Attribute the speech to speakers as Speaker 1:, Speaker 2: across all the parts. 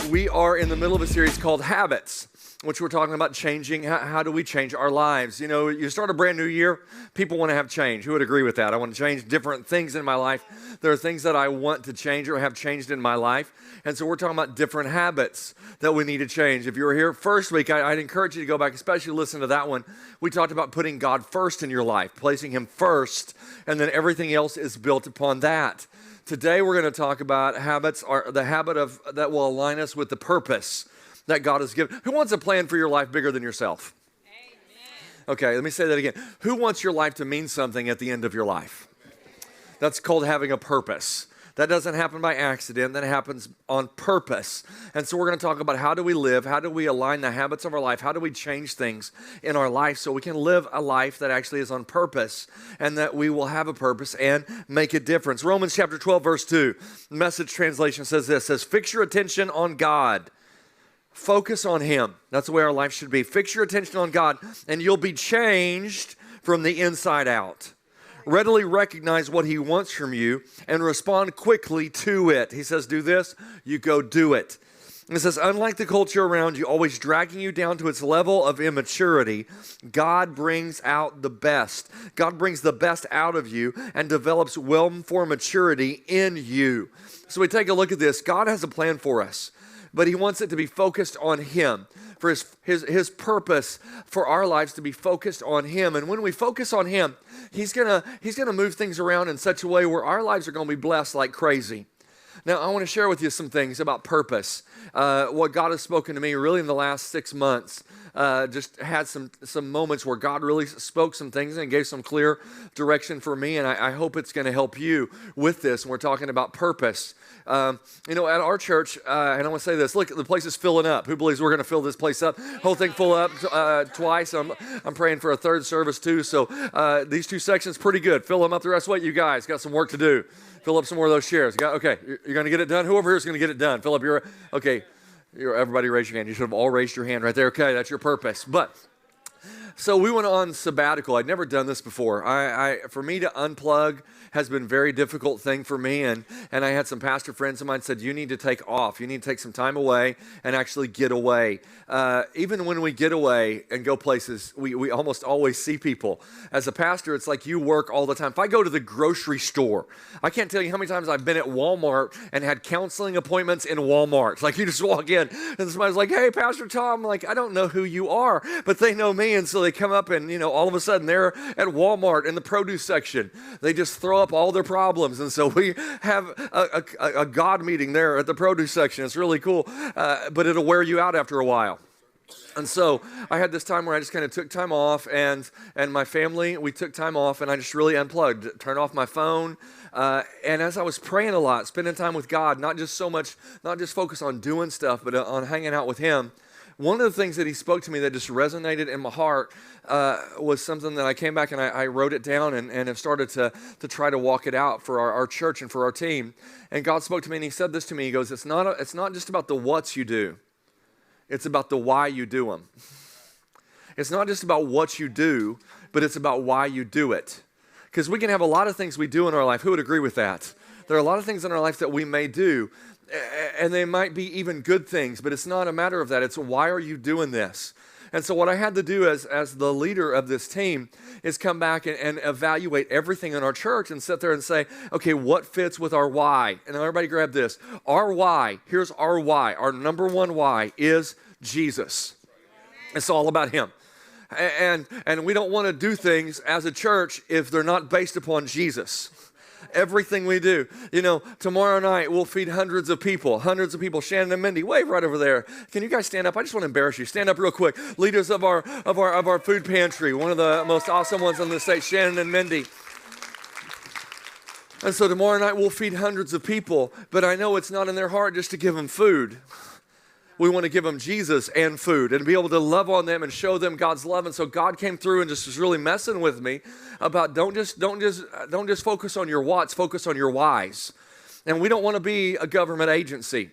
Speaker 1: We are in the middle of a series called Habits, which we're talking about changing. How do we change our lives? You know, you start a brand new year, people want to have change. Who would agree with that? I want to change different things in my life. There are things that I want to change or have changed in my life. And so we're talking about different habits that we need to change. If you were here first week, I'd encourage you to go back, especially listen to that one. We talked about putting God first in your life, placing Him first, and then everything else is built upon that. Today we're going to talk about habits, or the habit of that will align us with the purpose that God has given. Who wants a plan for your life bigger than yourself? Amen. Okay, let me say that again. Who wants your life to mean something at the end of your life? That's called having a purpose. That doesn't happen by accident. That happens on purpose. And so we're going to talk about how do we live? How do we align the habits of our life? How do we change things in our life so we can live a life that actually is on purpose and that we will have a purpose and make a difference? Romans chapter 12, verse 2, Message translation says this, says, fix your attention on God. Focus on Him. That's the way our life should be. Fix your attention on God and you'll be changed from the inside out. Readily recognize what He wants from you and respond quickly to it. He says, do this, you go do it. And it says, unlike the culture around you, always dragging you down to its level of immaturity, God brings out the best. God brings the best out of you and develops well-informed maturity in you. So we take a look at this. God has a plan for us, but He wants it to be focused on Him. For his purpose for our lives to be focused on Him. And when we focus on Him, He's gonna move things around in such a way where our lives are going to be blessed like crazy. Now, I want to share with you some things about purpose. What God has spoken to me really in the last 6 months. Just had some moments where God really spoke some things and gave some clear direction for me, and I hope it's going to help you with this. And we're talking about purpose. At our church, and I want to say this, look, the place is filling up. Who believes we're going to fill this place up? Whole thing full up twice. I'm praying for a third service too, so these two sections pretty good. Fill them up the rest. Wait, you guys got some work to do. Fill up some more of those chairs. Okay, you're going to get it done? Who over here is going to get it done? Fill up your, okay. Everybody raise your hand. You should have all raised your hand right there. Okay, that's your purpose. So we went on sabbatical. I'd never done this before. For me to unplug has been a very difficult thing for me. And I had some pastor friends of mine said, you need to take off. You need to take some time away and actually get away. Even when we get away and go places, we almost always see people. As a pastor, it's like you work all the time. If I go to the grocery store, I can't tell you how many times I've been at Walmart and had counseling appointments in Walmart. Like you just walk in and somebody's like, hey, Pastor Tom. I'm like, I don't know who you are, but they know me. And so they come up and, all of a sudden they're at Walmart in the produce section. They just throw up all their problems. And so we have a God meeting there at the produce section. It's really cool, but it'll wear you out after a while. And so I had this time where I just kind of took time off and my family, we took time off and I just really unplugged, turned off my phone. And as I was praying a lot, spending time with God, not just focus on doing stuff, but on hanging out with Him. One of the things that He spoke to me that just resonated in my heart was something that I came back and I wrote it down and have started to try to walk it out for our church and for our team. And God spoke to me and He said this to me. He goes, it's not just about the what's you do. It's about the why you do them. It's not just about what you do, but it's about why you do it. Because we can have a lot of things we do in our life. Who would agree with that? There are a lot of things in our life that we may do, and they might be even good things, but it's not a matter of that. It's why are you doing this? And so what I had to do as the leader of this team is come back and evaluate everything in our church and sit there and say, okay, what fits with our why? And everybody grab this. Our why, here's our why. Our number one why is Jesus. It's all about Him. And we don't want to do things as a church if they're not based upon Jesus. Everything we do. Tomorrow night we'll feed hundreds of people. Shannon and Mindy, wave right over there. Can you guys stand up? I just want to embarrass you. Stand up real quick. Leaders of our food pantry, one of the most awesome ones on the state, Shannon and Mindy. And so tomorrow night we'll feed hundreds of people, but I know it's not in their heart just to give them food. We want to give them Jesus and food and be able to love on them and show them God's love. And so God came through and just was really messing with me about don't just focus on your what's, focus on your whys. And we don't want to be a government agency.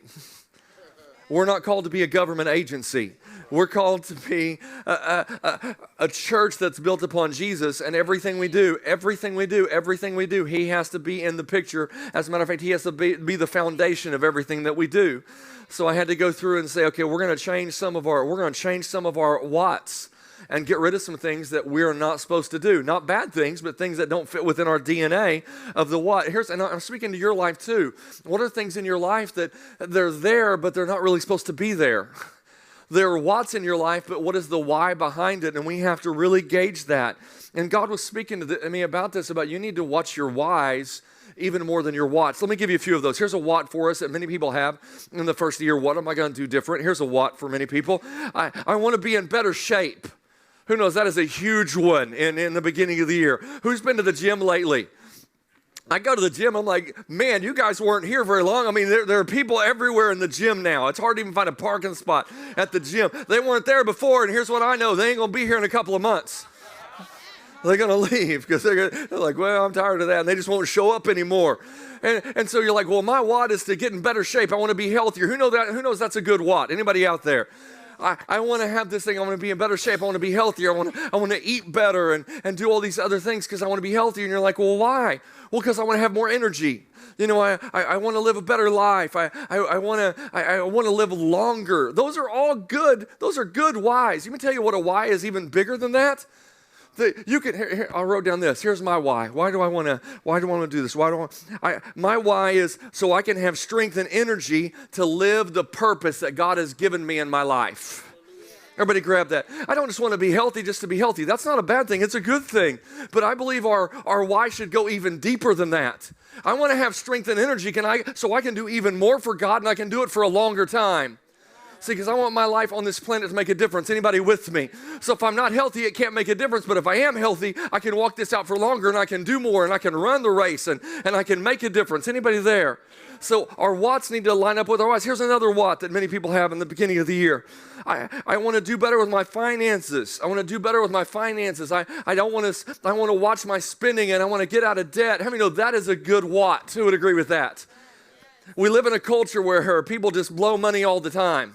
Speaker 1: We're not called to be a government agency. We're called to be a church that's built upon Jesus, and everything we do, He has to be in the picture. As a matter of fact, He has to be the foundation of everything that we do. So I had to go through and say, okay, we're going to change some of our watts and get rid of some things that we're not supposed to do. Not bad things, but things that don't fit within our DNA of the what. And I'm speaking to your life too. What are things in your life that they're there, but they're not really supposed to be there? There are what's in your life, but what is the why behind it? And we have to really gauge that. And God was speaking to me about this, about you need to watch your whys even more than your watts. Let me give you a few of those. Here's a what for us that many people have in the first year. What am I going to do different? Here's a what for many people. I want to be in better shape. Who knows? That is a huge one in the beginning of the year. Who's been to the gym lately? I go to the gym, I'm like, man, you guys weren't here very long. I mean, there are people everywhere in the gym now. It's hard to even find a parking spot at the gym. They weren't there before, and here's what I know. They ain't going to be here in a couple of months. They're going to leave because they're like, well, I'm tired of that, and they just won't show up anymore. And so you're like, well, my what is to get in better shape. I want to be healthier. Who knows that's a good what? Anybody out there? I want to have this thing. I want to be in better shape. I want to be healthier. I want to eat better and do all these other things because I want to be healthier. And you're like, well, why? Well, because I want to have more energy. You know, I want to live a better life. I want to live longer. Those are all good. Those are good whys. Let me tell you what a why is even bigger than that. I wrote down this. Here's my why. Why do I want to do this? My why is so I can have strength and energy to live the purpose that God has given me in my life. Everybody grab that. I don't just want to be healthy just to be healthy. That's not a bad thing. It's a good thing. But I believe our why should go even deeper than that. I want to have strength and energy so I can do even more for God, and I can do it for a longer time. See, because I want my life on this planet to make a difference. Anybody with me? So if I'm not healthy, it can't make a difference. But if I am healthy, I can walk this out for longer, and I can do more, and I can run the race, and I can make a difference. Anybody there? So our what's need to line up with our whys. Here's another what that many people have in the beginning of the year. I want to do better with my finances. I want to do better with my finances. I want to watch my spending, and I want to get out of debt. How many know that is a good what? Who would agree with that? We live in a culture where people just blow money all the time.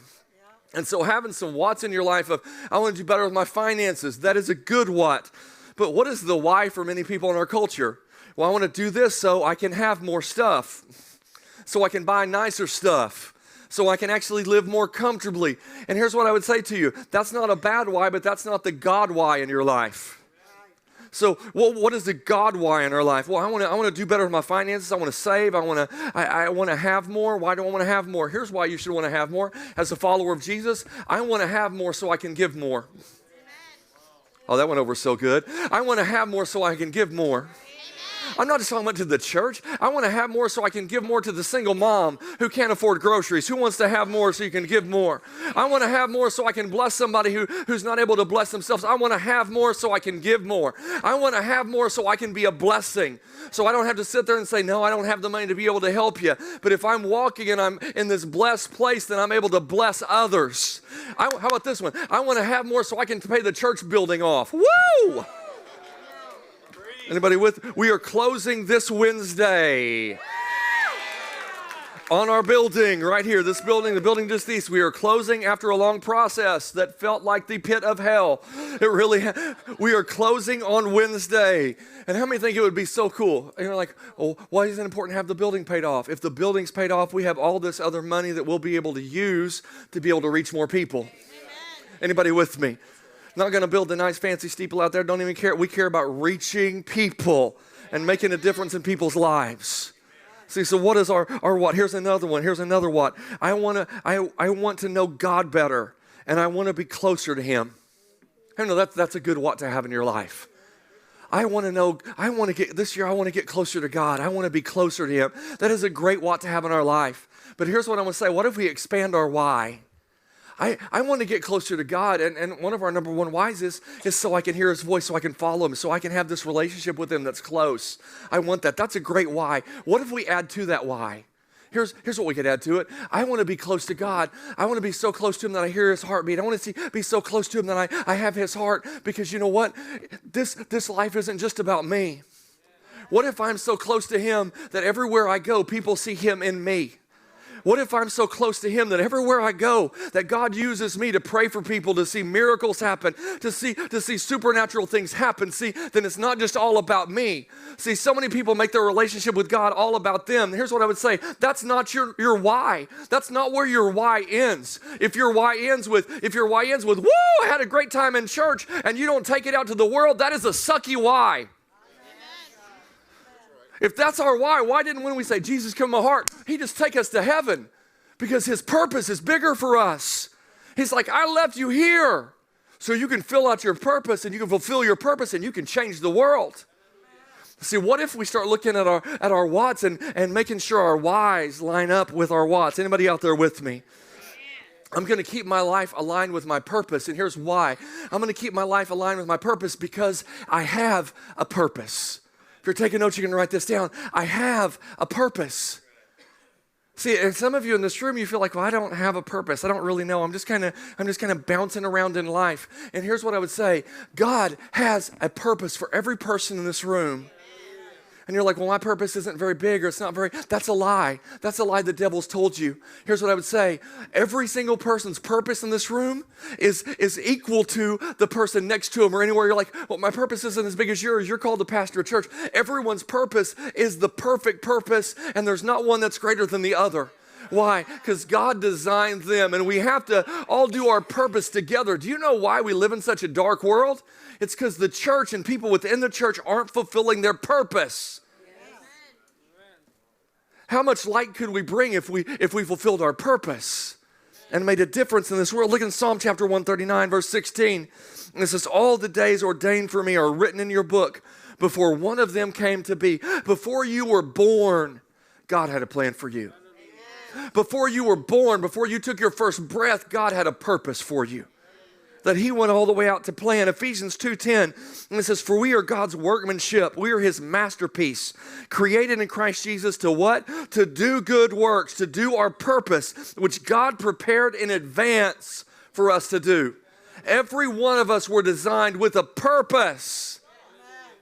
Speaker 1: And so having some what's in your life of, I want to do better with my finances, that is a good what. But what is the why for many people in our culture? Well, I want to do this so I can have more stuff, so I can buy nicer stuff, so I can actually live more comfortably. And here's what I would say to you. That's not a bad why, but that's not the God why in your life. So what is the God why in our life? Well, I want to do better with my finances. I want to save. I want to have more. Why do I want to have more? Here's why you should want to have more. As a follower of Jesus, I want to have more so I can give more. Oh, that went over so good. I want to have more so I can give more. I'm not just talking about to the church. I want to have more so I can give more to the single mom who can't afford groceries. Who wants to have more so you can give more? I want to have more so I can bless somebody who's not able to bless themselves. I want to have more so I can give more. I want to have more so I can be a blessing. So I don't have to sit there and say, no, I don't have the money to be able to help you. But if I'm walking and I'm in this blessed place, then I'm able to bless others. How about this one? I want to have more so I can pay the church building off. Woo! Anybody with? We are closing this Wednesday on our building right here. This building, the building just east. We are closing after a long process that felt like the pit of hell. We are closing on Wednesday. And how many think it would be so cool? And you're like, oh, why is it important to have the building paid off? If the building's paid off, we have all this other money that we'll be able to use to be able to reach more people. Amen. Anybody with me? Not going to build a nice fancy steeple out there. Don't even care. We care about reaching people and making a difference in people's lives. See, so what is our what? Here's another one. Here's another what. I want to know God better, and I want to be closer to Him. I know that's a good what to have in your life. I want to get closer to God. I want to be closer to Him. That is a great what to have in our life. But here's what I want to say. What if we expand our why? I want to get closer to God, and one of our number one whys is so I can hear His voice, so I can follow Him, so I can have this relationship with Him that's close. I want that. That's a great why. What if we add to that why? Here's what we could add to it. I want to be close to God. I want to be so close to Him that I hear His heartbeat. I want to be so close to Him that I have His heart, because you know what? This life isn't just about me. What if I'm so close to Him that everywhere I go, people see Him in me? What if I'm so close to him that everywhere I go, that God uses me to pray for people, to see miracles happen, to see supernatural things happen? See, then it's not just all about me. See, so many people make their relationship with God all about them. Here's what I would say. That's not your why. That's not where your why ends. If your why ends with, woo, I had a great time in church, and you don't take it out to the world, that is a sucky why. If that's our why didn't when we say, Jesus, come in my heart, he just take us to heaven? Because his purpose is bigger for us. He's like, I left you here so you can fill out your purpose and you can fulfill your purpose and you can change the world. See, what if we start looking at our whats and making sure our whys line up with our whats? Anybody out there with me? I'm going to keep my life aligned with my purpose, and here's why. I'm going to keep my life aligned with my purpose because I have a purpose. If you're taking notes, you can write this down. I have a purpose. See, and some of you in this room, you feel like, well, I don't have a purpose. I don't really know. I'm just kind of bouncing around in life. And here's what I would say. God has a purpose for every person in this room. And you're like, well, my purpose isn't very big, or it's not very, that's a lie. That's a lie the devil's told you. Here's what I would say. Every single person's purpose in this room is equal to the person next to them or anywhere. You're like, well, my purpose isn't as big as yours. You're called to pastor a church. Everyone's purpose is the perfect purpose, and there's not one that's greater than the other. Why? Because God designed them, and we have to all do our purpose together. Do you know why we live in such a dark world? It's because the church and people within the church aren't fulfilling their purpose. Yes. How much light could we bring if we fulfilled our purpose and made a difference in this world? Look in Psalm chapter 139, verse 16. And it says, all the days ordained for me are written in your book before one of them came to be. Before you were born, God had a plan for you. Before you were born, before you took your first breath, God had a purpose for you that he went all the way out to plan. Ephesians 2:10, and it says, for we are God's workmanship. We are his masterpiece, created in Christ Jesus to what? To do good works, to do our purpose, which God prepared in advance for us to do. Every one of us were designed with a purpose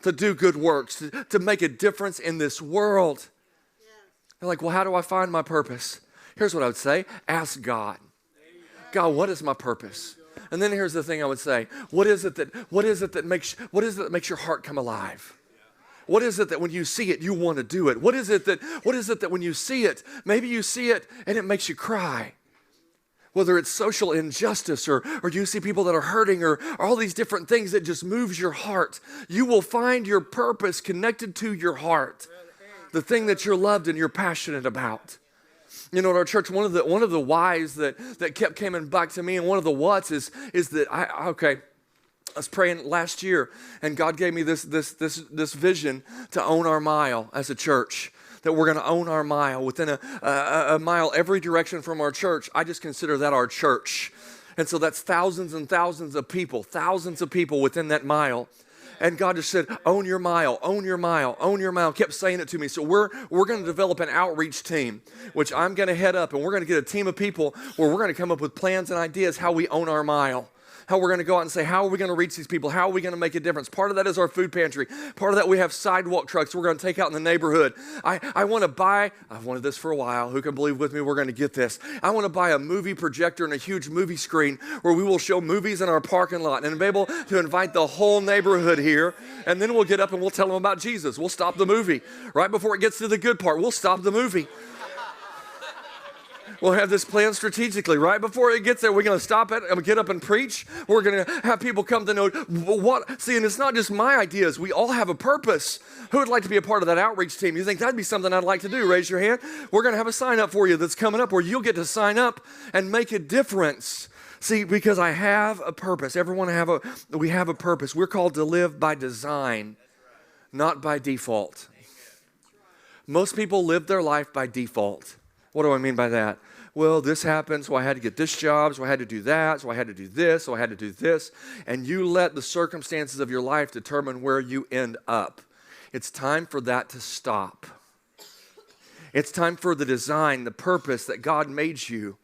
Speaker 1: to do good works, to make a difference in this world. You're like, well, how do I find my purpose? Here's what I would say. Ask God. God, what is my purpose? And then here's the thing I would say. What is it that makes your heart come alive? What is it that when you see it, you want to do it? What is it that when you see it, maybe you see it and it makes you cry? Whether it's social injustice or you see people that are hurting or all these different things that just moves your heart. You will find your purpose connected to your heart. The thing that you're loved and you're passionate about. You know, at our church, one of the whys that kept coming back to me, and one of the whats is that I was praying last year, and God gave me this vision to own our mile as a church. That we're going to own our mile within a mile every direction from our church. I just consider that our church, and so that's thousands and thousands of people within that mile. And God just said, own your mile, own your mile, own your mile. Kept saying it to me. So we're going to develop an outreach team, which I'm going to head up. And we're going to get a team of people where we're going to come up with plans and ideas how we own our mile. How we're going to go out and say, how are we going to reach these people? How are we going to make a difference? Part of that is our food pantry. Part of that, we have sidewalk trucks we're going to take out in the neighborhood. I want to buy, I've wanted this for a while. Who can believe with me we're going to get this? I want to buy a movie projector and a huge movie screen where we will show movies in our parking lot and be able to invite the whole neighborhood here. And then we'll get up and we'll tell them about Jesus. We'll stop the movie. Right before it gets to the good part, we'll stop the movie. We'll have this plan strategically. Right before it gets there, we're going to stop it and get up and preach. We're going to have people come to know what. See, and it's not just my ideas. We all have a purpose. Who would like to be a part of that outreach team? You think that'd be something I'd like to do? Raise your hand. We're going to have a sign up for you that's coming up where you'll get to sign up and make a difference. See, because I have a purpose. We have a purpose. We're called to live by design, not by default. Most people live their life by default. What do I mean by that? Well, this happened, so I had to get this job, so I had to do that, so I had to do this, so I had to do this. And you let the circumstances of your life determine where you end up. It's time for that to stop. It's time for the design, the purpose that God made you.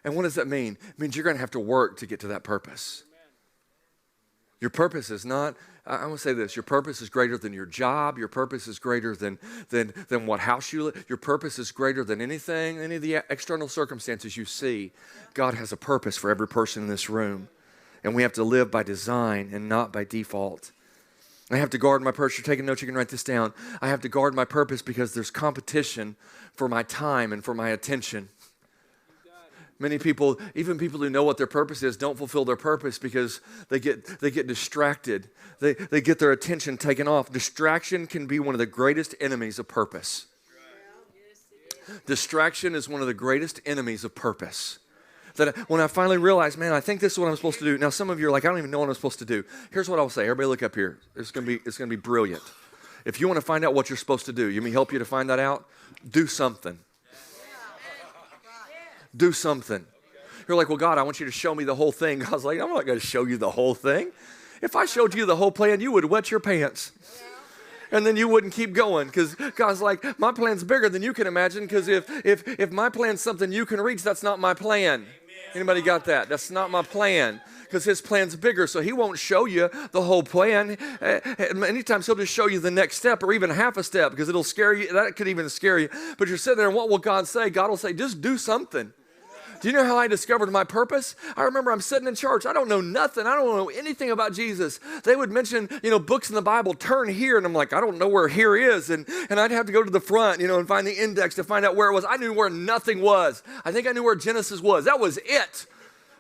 Speaker 1: And what does that mean? It means you're going to have to work to get to that purpose. Your purpose is not I want to say this. Your purpose is greater than your job. Your purpose is greater than what house you live. Your purpose is greater than anything, any of the external circumstances you see. God has a purpose for every person in this room. And we have to live by design and not by default. I have to guard my purpose. You're taking notes, you can write this down. I have to guard my purpose because there's competition for my time and for my attention. Many people, even people who know what their purpose is, don't fulfill their purpose because they get distracted. They get their attention taken off. Distraction can be one of the greatest enemies of purpose. Distraction is one of the greatest enemies of purpose. That when I finally realized, man, I think this is what I'm supposed to do. Now, some of you are like, I don't even know what I'm supposed to do. Here's what I'll say. Everybody look up here. It's going to be brilliant. If you want to find out what you're supposed to do, you mean help you to find that out? Do something. Do something. You're like, well, God, I want you to show me the whole thing. God's like, I'm not going to show you the whole thing. If I showed you the whole plan, you would wet your pants. And then you wouldn't keep going because God's like, my plan's bigger than you can imagine because if my plan's something you can reach, that's not my plan. Anybody got that? That's not my plan because his plan's bigger, so he won't show you the whole plan. Many times he'll just show you the next step or even half a step because it'll scare you. That could even scare you. But you're sitting there and what will God say? God will say, just do something. Do you know how I discovered my purpose? I remember I'm sitting in church. I don't know nothing. I don't know anything about Jesus. They would mention, books in the Bible, turn here. And I'm like, I don't know where here is. And I'd have to go to the front, and find the index to find out where it was. I knew where nothing was. I think I knew where Genesis was. That was it.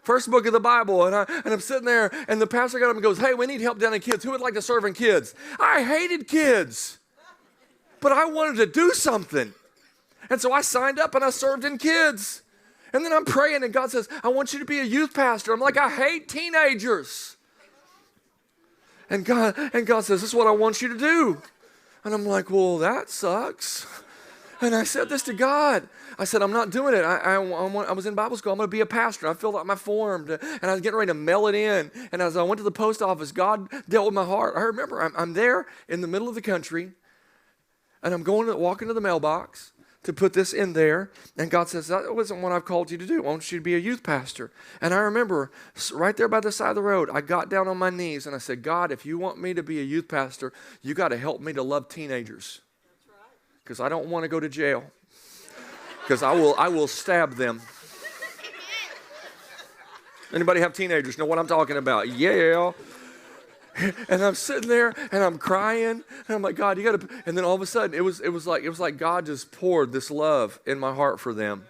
Speaker 1: First book of the Bible. And I'm sitting there, and the pastor got up and goes, hey, we need help down in kids. Who would like to serve in kids? I hated kids. But I wanted to do something. And so I signed up and I served in kids. And then I'm praying and God says, I want you to be a youth pastor. I'm like, I hate teenagers. And God says, this is what I want you to do. And I'm like, well, that sucks. And I said this to God. I said, I'm not doing it. I was in Bible school. I'm going to be a pastor. I filled out my form and I was getting ready to mail it in. And as I went to the post office, God dealt with my heart. I remember I'm there in the middle of the country and I'm walking to the mailbox to put this in there. And God says, that wasn't what I've called you to do. I want you to be a youth pastor. And I remember right there by the side of the road, I got down on my knees and I said, God, if you want me to be a youth pastor, you got to help me to love teenagers. Because I don't want to go to jail. Because I will stab them. Anybody have teenagers? Know what I'm talking about? Yeah. And I'm sitting there and I'm crying and I'm like, God, you got to. And then all of a sudden it was like God just poured this love in my heart for them.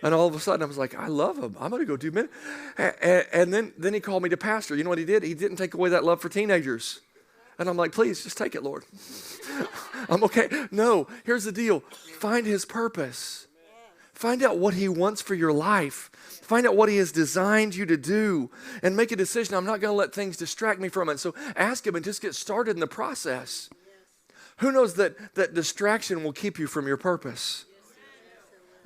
Speaker 1: And all of a sudden I was like, I love them. I'm going to go do ministry. And then he called me to pastor. You know what he did? He didn't take away that love for teenagers. And I'm like, please just take it, Lord. I'm okay. No, here's the deal. Find his purpose. Find out what he wants for your life. Find out what he has designed you to do and make a decision. I'm not going to let things distract me from it. So ask him and just get started in the process. Who knows that distraction will keep you from your purpose?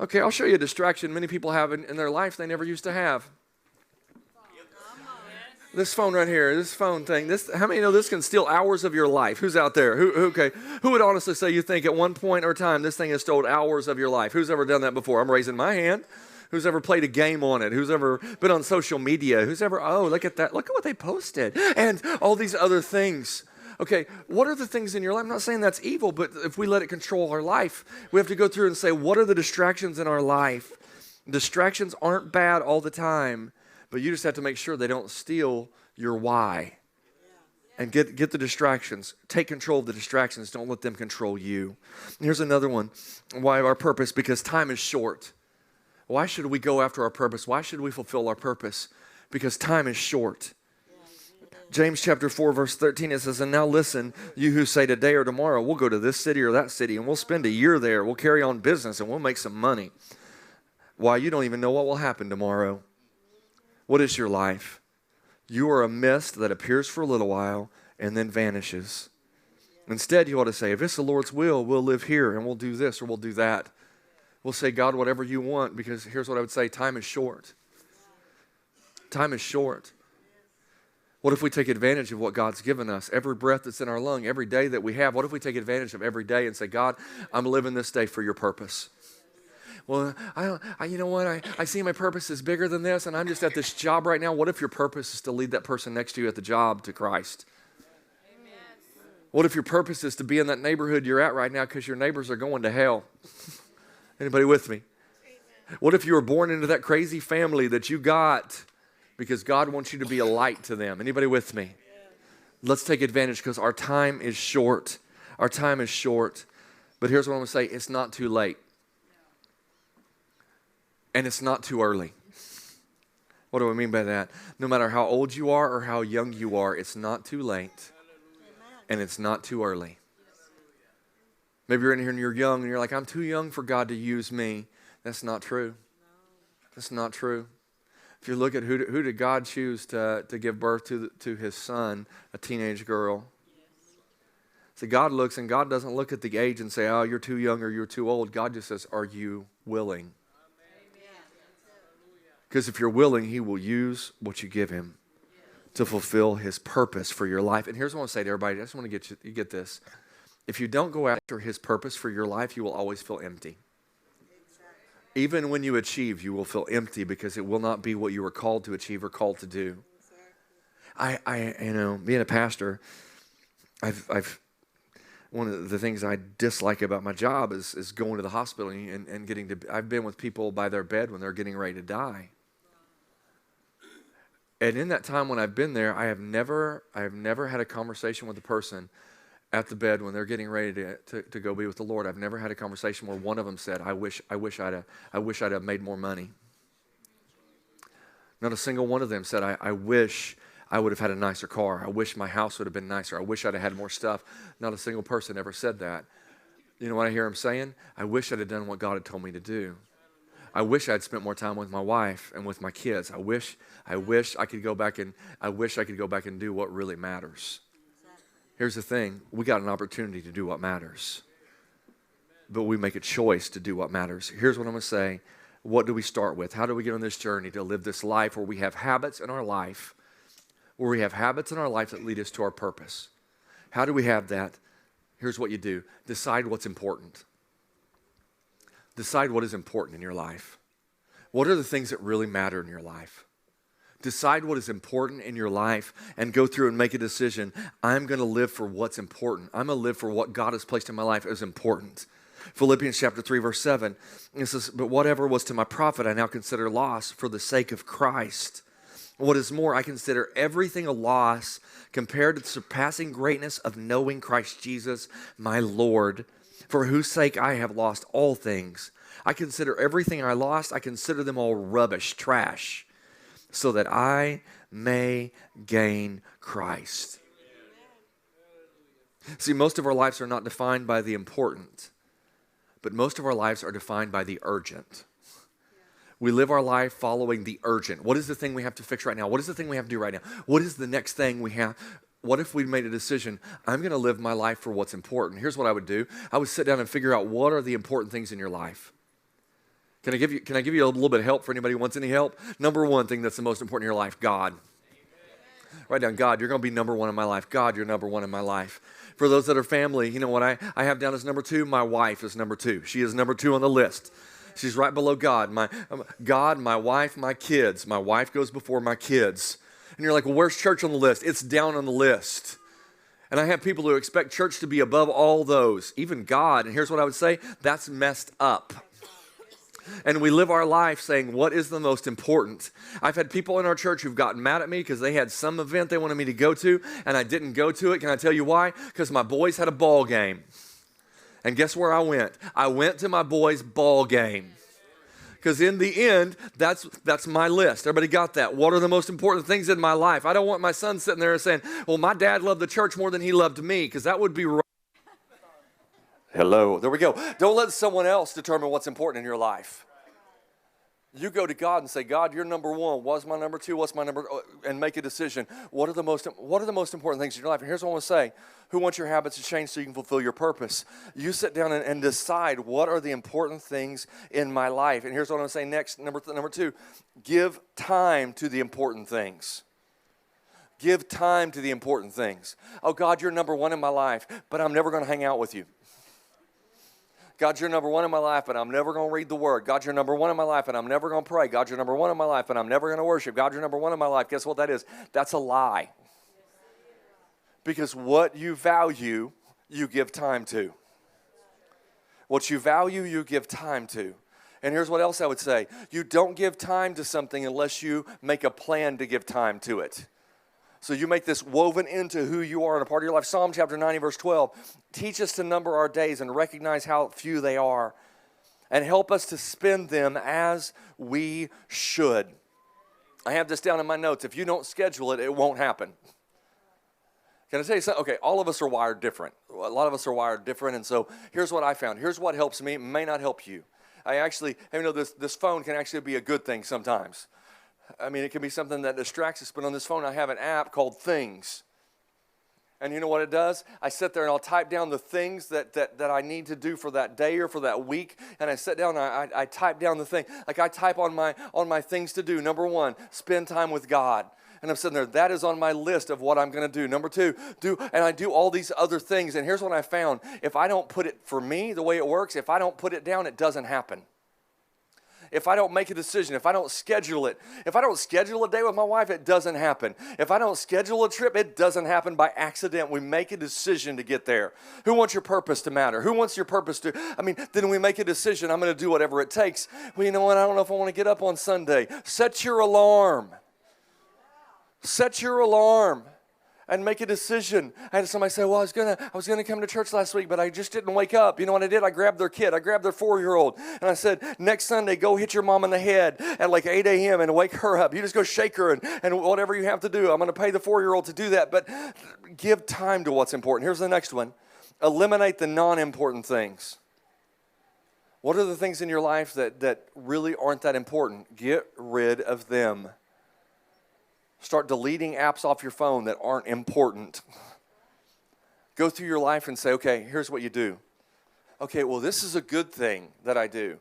Speaker 1: Okay, I'll show you a distraction many people have in their life they never used to have. This phone right here, this phone thing, how many know this can steal hours of your life? Who's out there? Who would honestly say you think at one point or time this thing has stolen hours of your life? Who's ever done that before? I'm raising my hand. Who's ever played a game on it? Who's ever been on social media? Who's ever, look at that. Look at what they posted. And all these other things. Okay, what are the things in your life? I'm not saying that's evil, but if we let it control our life, we have to go through and say, what are the distractions in our life? Distractions aren't bad all the time, but you just have to make sure they don't steal your why. And get the distractions. Take control of the distractions. Don't let them control you. Here's another one. Why our purpose? Because time is short. Why should we go after our purpose? Why should we fulfill our purpose? Because time is short. James chapter 4, verse 13, it says, and now listen, you who say today or tomorrow, we'll go to this city or that city, and we'll spend a year there. We'll carry on business, and we'll make some money. Why? You don't even know what will happen tomorrow. What is your life? You are a mist that appears for a little while and then vanishes. Instead, you ought to say, if it's the Lord's will, we'll live here, and we'll do this or we'll do that. We'll say, God, whatever you want, because here's what I would say, time is short. Time is short. What if we take advantage of what God's given us? Every breath that's in our lung, every day that we have, what if we take advantage of every day and say, God, I'm living this day for your purpose? Well, you know what? I see my purpose is bigger than this, and I'm just at this job right now. What if your purpose is to lead that person next to you at the job to Christ? What if your purpose is to be in that neighborhood you're at right now because your neighbors are going to hell? Anybody with me? What if you were born into that crazy family that you got because God wants you to be a light to them? Anybody with me? Let's take advantage because our time is short. Our time is short. But here's what I'm going to say. It's not too late. And it's not too early. What do I mean by that? No matter how old you are or how young you are, it's not too late. And it's not too early. Maybe you're in here and you're young and you're like, I'm too young for God to use me. That's not true. That's not true. If you look at who did God choose to give birth to his son, a teenage girl? See, God looks, and God doesn't look at the age and say, oh, you're too young or you're too old. God just says, are you willing? Because if you're willing, he will use what you give him to fulfill his purpose for your life. And here's what I want to say to everybody. I just want to get this. If you don't go after his purpose for your life, you will always feel empty. Exactly. Even when you achieve, you will feel empty because it will not be what you were called to achieve or called to do. Exactly. Being a pastor, I've one of the things I dislike about my job is going to the hospital and getting to. I've been with people by their bed when they're getting ready to die. And in that time when I've been there, I have never had a conversation with a person at the bed when they're getting ready to go be with the Lord. I've never had a conversation where one of them said, I wish I'd have made more money. Not a single one of them said, I wish I would have had a nicer car. I wish my house would have been nicer. I wish I'd have had more stuff. Not a single person ever said that. You know what I hear them saying? I wish I'd have done what God had told me to do. I wish I'd spent more time with my wife and with my kids. I wish I could go back and do what really matters. Here's the thing. We got an opportunity to do what matters. But we make a choice to do what matters. Here's what I'm going to say. What do we start with? How do we get on this journey to live this life where we have habits in our life, that lead us to our purpose? How do we have that? Here's what you do. Decide what's important. Decide what is important in your life. What are the things that really matter in your life? Decide what is important in your life and go through and make a decision. I'm going to live for what's important. I'm going to live for what God has placed in my life as important. Philippians chapter 3, verse 7, it says, but whatever was to my profit, I now consider loss for the sake of Christ. What is more, I consider everything a loss compared to the surpassing greatness of knowing Christ Jesus, my Lord, for whose sake I have lost all things. I consider everything I lost, I consider them all rubbish, trash, so that I may gain Christ. See, most of our lives are not defined by the important, but most of our lives are defined by the urgent. We live our life following the urgent. What is the thing we have to fix right now? What is the thing we have to do right now? What is the next thing we have? What if we made a decision? I'm going to live my life for what's important. Here's what I would do. I would sit down and figure out what are the important things in your life. Can I give you a little bit of help for anybody who wants any help? Number one thing that's the most important in your life, God. Write down, God, you're going to be number one in my life. God, you're number one in my life. For those that are family, you know what I have down as number two? My wife is number two. She is number two on the list. She's right below God. My wife, my kids. My wife goes before my kids. And you're like, well, where's church on the list? It's down on the list. And I have people who expect church to be above all those, even God. And here's what I would say, that's messed up. And we live our life saying, what is the most important? I've had people in our church who've gotten mad at me because they had some event they wanted me to go to, and I didn't go to it. Can I tell you why? Because my boys had a ball game. And guess where I went? I went to my boys' ball game. Because in the end, that's my list. Everybody got that? What are the most important things in my life? I don't want my son sitting there and saying, well, my dad loved the church more than he loved me, because that would be wrong. Hello. There we go. Don't let someone else determine what's important in your life. You go to God and say, God, you're number one. What's my number two? What's my number? And make a decision. What are the most important things in your life? And here's what I want to say. Who wants your habits to change so you can fulfill your purpose? You sit down and decide what are the important things in my life. And here's what I'm going to say next. Number two, give time to the important things. Give time to the important things. Oh, God, you're number one in my life, but I'm never going to hang out with you. God, you're number one in my life, but I'm never going to read the word. God, you're number one in my life, and I'm never going to pray. God, you're number one in my life, and I'm never going to worship. God, you're number one in my life. Guess what that is? That's a lie. Because what you value, you give time to. What you value, you give time to. And here's what else I would say. You don't give time to something unless you make a plan to give time to it. So you make this woven into who you are and a part of your life. Psalm chapter 90, verse 12. Teach us to number our days and recognize how few they are, and help us to spend them as we should. I have this down in my notes. If you don't schedule it, it won't happen. Can I tell you something? Okay, all of us are wired different. A lot of us are wired different, and so here's what I found. Here's what helps me. It may not help you. This phone can actually be a good thing sometimes. I mean, it can be something that distracts us, but on this phone I have an app called Things. And you know what it does? I sit there and I'll type down the things that I need to do for that day or for that week, and I sit down and I type down the thing. Like I type on my things to do. Number 1, spend time with God. And I'm sitting there, that is on my list of what I'm going to do. Number 2, I do all these other things. And here's what I found. If I don't put it, for me, the way it works, if I don't put it down, it doesn't happen. If I don't make a decision, if I don't schedule it, if I don't schedule a day with my wife, it doesn't happen. If I don't schedule a trip, it doesn't happen by accident. We make a decision to get there. Who wants your purpose to matter? Who wants your purpose to, then we make a decision. I'm going to do whatever it takes. Well, you know what? I don't know if I want to get up on Sunday. Set your alarm. Set your alarm and make a decision. I had somebody say, well, I was gonna come to church last week, but I just didn't wake up. You know what I did? I grabbed their kid. I grabbed their 4-year-old. And I said, next Sunday, go hit your mom in the head at like 8 a.m. and wake her up. You just go shake her and whatever you have to do. I'm going to pay the 4-year-old to do that. But give time to what's important. Here's the next one. Eliminate the non-important things. What are the things in your life that really aren't that important? Get rid of them. Start deleting apps off your phone that aren't important. Go through your life and say, okay, here's what you do. Okay, well, this is a good thing that I do.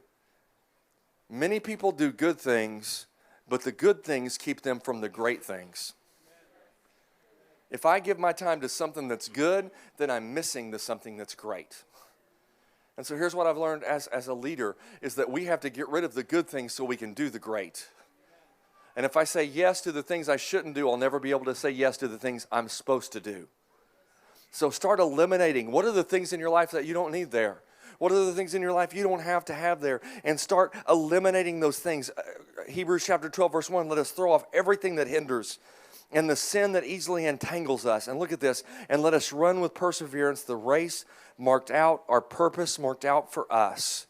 Speaker 1: Many people do good things, but the good things keep them from the great things. If I give my time to something that's good, then I'm missing the something that's great. And so here's what I've learned as a leader, is that we have to get rid of the good things so we can do the great. And if I say yes to the things I shouldn't do, I'll never be able to say yes to the things I'm supposed to do. So start eliminating. What are the things in your life that you don't need there? What are the things in your life you don't have to have there? And start eliminating those things. Hebrews chapter 12, verse 1, let us throw off everything that hinders and the sin that easily entangles us. And look at this. And let us run with perseverance the race marked out, our purpose marked out for us.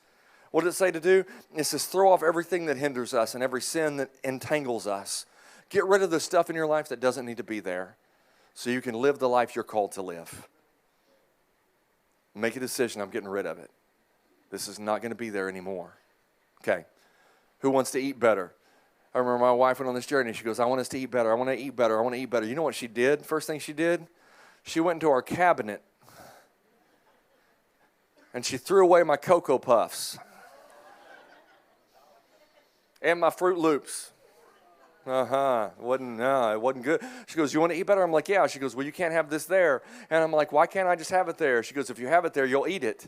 Speaker 1: What does it say to do? It says throw off everything that hinders us and every sin that entangles us. Get rid of the stuff in your life that doesn't need to be there so you can live the life you're called to live. Make a decision, I'm getting rid of it. This is not going to be there anymore. Okay. Who wants to eat better? I remember my wife went on this journey. She goes, I want us to eat better. I want to eat better. I want to eat better. You know what she did? First thing she did? She went into our cabinet and she threw away my Cocoa Puffs and my Fruit Loops. It wasn't good. She goes, you want to eat better? I'm like, yeah. She goes, well, you can't have this there. And I'm like, why can't I just have it there? She goes, if you have it there, you'll eat it.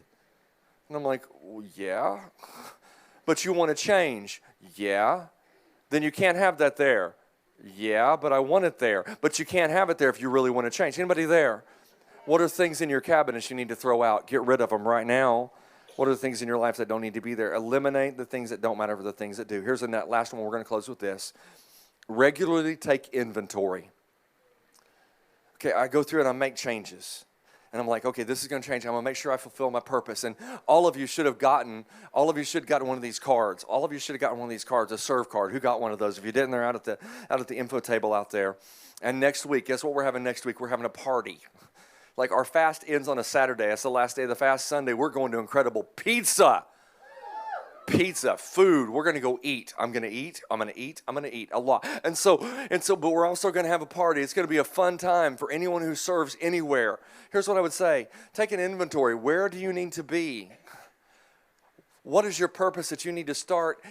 Speaker 1: And I'm like, well, yeah. But you want to change? Yeah. Then you can't have that there. Yeah, but I want it there. But you can't have it there if you really want to change. Anybody there? What are things in your cabinets you need to throw out? Get rid of them right now. What are the things in your life that don't need to be there? Eliminate the things that don't matter for the things that do. Here's the last one. We're going to close with this. Regularly take inventory. Okay, I go through and I make changes. And I'm like, okay, this is going to change. I'm going to make sure I fulfill my purpose. And all of you should have gotten one of these cards. All of you should have gotten one of these cards, a serve card. Who got one of those? If you didn't, they're out at the info table out there. And next week, guess what we're having next week? We're having a party. Like our fast ends on a Saturday. That's the last day of the fast. Sunday, we're going to incredible pizza. Pizza, food. We're going to go eat. I'm going to eat a lot. And so, but we're also going to have a party. It's going to be a fun time for anyone who serves anywhere. Here's what I would say. Take an inventory. Where do you need to be? What is your purpose that you need to start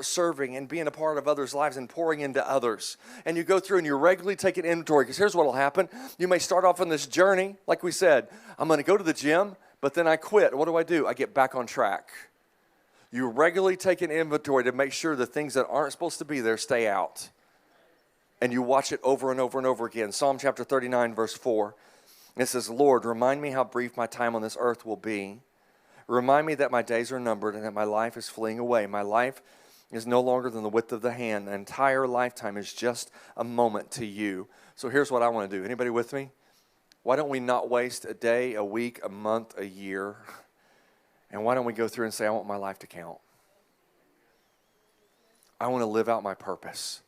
Speaker 1: serving and being a part of others' lives and pouring into others? And you go through and you regularly take an inventory, because here's what will happen. You may start off on this journey, like we said, I'm going to go to the gym, but then I quit. What do? I get back on track. You regularly take an inventory to make sure the things that aren't supposed to be there stay out. And you watch it over and over and over again. Psalm chapter 39, verse 4. It says, Lord, remind me how brief my time on this earth will be. Remind me that my days are numbered and that my life is fleeing away. My life is no longer than the width of the hand. An entire lifetime is just a moment to you. So here's what I want to do. Anybody with me? Why don't we not waste a day, a week, a month, a year? And why don't we go through and say, I want my life to count. I want to live out my purpose.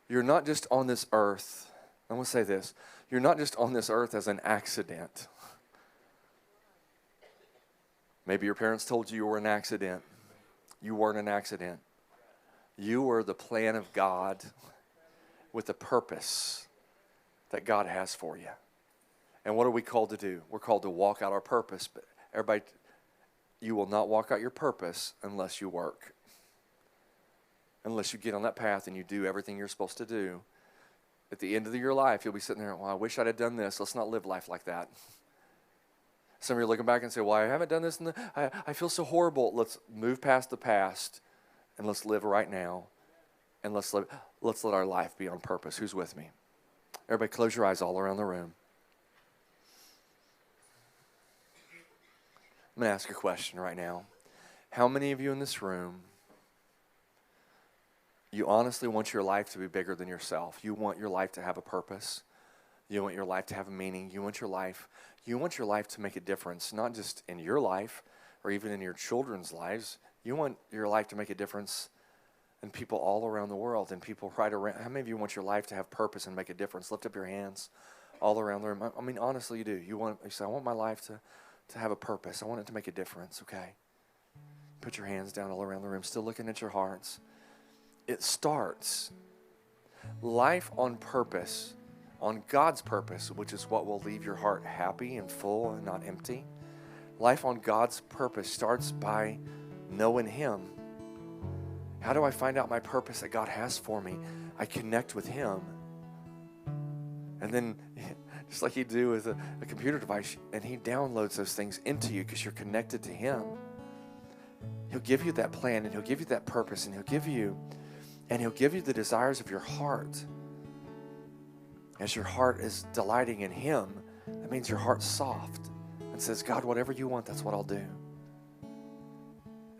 Speaker 1: You're not just on this earth. I want to say this. You're not just on this earth as an accident. Maybe your parents told you were an accident. You weren't an accident. You were the plan of God with a purpose that God has for you. And what are we called to do? We're called to walk out our purpose. But everybody, you will not walk out your purpose unless you work. Unless you get on that path and you do everything you're supposed to do. At the end of your life, you'll be sitting there, well, I wish I'd have done this. Let's not live life like that. Some of you are looking back and say, well, I haven't done this. I feel so horrible. Let's move past the past and let's live right now. And let's let our life be on purpose. Who's with me? Everybody close your eyes all around the room. I'm going to ask a question right now. How many of you in this room, you honestly want your life to be bigger than yourself? You want your life to have a purpose. You want your life to have a meaning. You want your life to make a difference, not just in your life or even in your children's lives. You want your life to make a difference in people all around the world and people right around. How many of you want your life to have purpose and make a difference? Lift up your hands all around the room. I mean, honestly, you do. You say, I want my life to have a purpose. I want it to make a difference, okay? Put your hands down all around the room, still looking at your hearts. It starts life on purpose, on God's purpose, which is what will leave your heart happy and full and not empty. Life on God's purpose starts by knowing Him. How do I find out my purpose that God has for me? I connect with Him. And then, just like you do with a computer device, and He downloads those things into you because you're connected to Him. He'll give you that plan, and He'll give you that purpose, and He'll give you the desires of your heart. As your heart is delighting in Him, that means your heart's soft and says, God, whatever you want, that's what I'll do.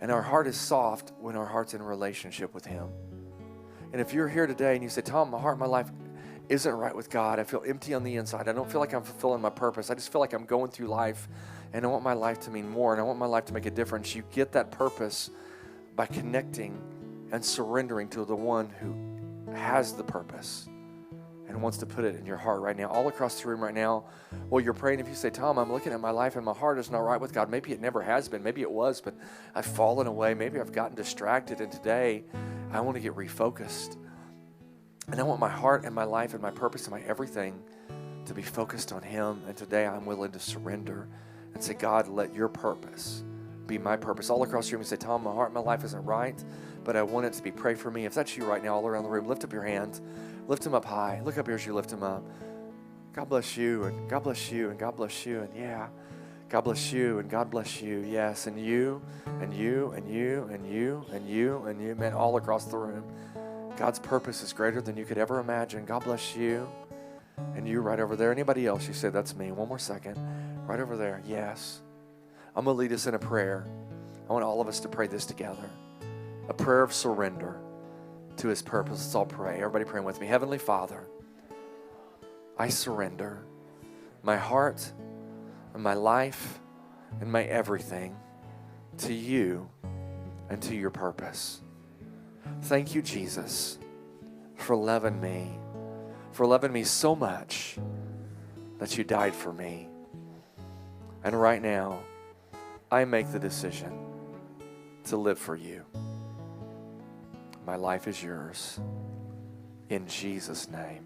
Speaker 1: And our heart is soft when our heart's in a relationship with Him. And if you're here today and you say, Tom, my heart, my life isn't right with God. I feel empty on the inside. I don't feel like I'm fulfilling my purpose. I just feel like I'm going through life and I want my life to mean more and I want my life to make a difference. You get that purpose by connecting and surrendering to the one who has the purpose and wants to put it in your heart right now. All across the room right now, while you're praying, if you say, Tom, I'm looking at my life and my heart is not right with God. Maybe it never has been. Maybe it was, but I've fallen away. Maybe I've gotten distracted. And today, I want to get refocused. And I want my heart and my life and my purpose and my everything to be focused on Him. And today, I'm willing to surrender and say, God, let your purpose be my purpose. All across the room, you say, Tom, my heart and my life isn't right, but I want it to be. Pray for me. If that's you right now, all around the room, lift up your hand. Lift Him up high. Look up here as you lift Him up. God bless you, and God bless you, and God bless you, and yeah. God bless you, and God bless you. Yes, and you, and you, and you, and you, and you, and you. Man, all across the room. God's purpose is greater than you could ever imagine. God bless you, and you right over there. Anybody else? You say, that's me. One more second. Right over there. Yes. I'm going to lead us in a prayer. I want all of us to pray this together. A prayer of surrender to His purpose. Let's all pray. Everybody praying with me. Heavenly Father, I surrender my heart and my life and my everything to you and to your purpose. Thank you, Jesus, for loving me so much that you died for me. And right now, I make the decision to live for you. My life is yours. In Jesus' name.